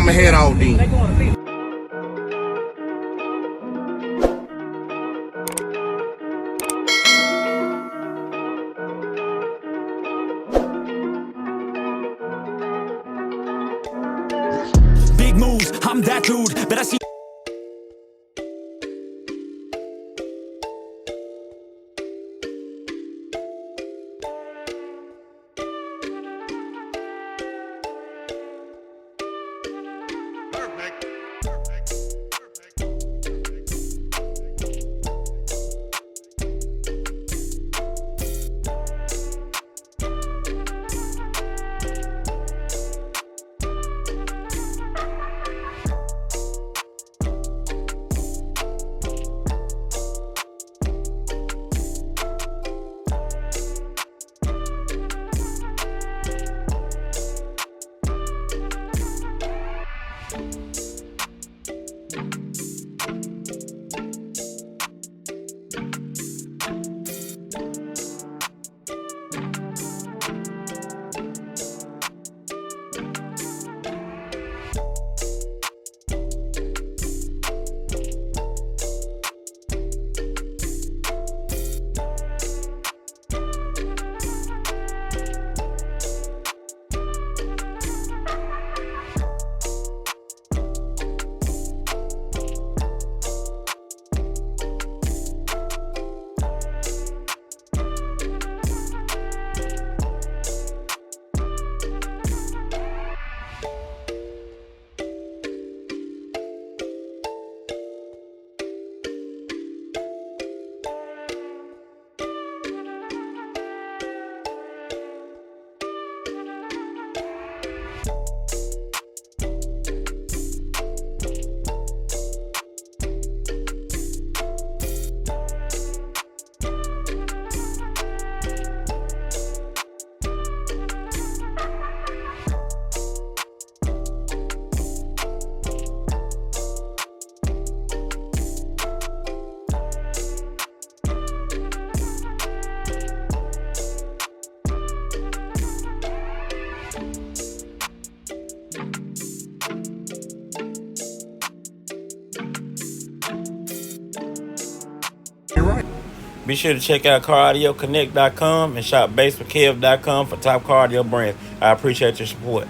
I'ma head out then. Big moves, I'm that dude, but I see. Be sure to check out CarAudioConnect.com and shop BASSWITHKEV.com for top car audio brands. I appreciate your support.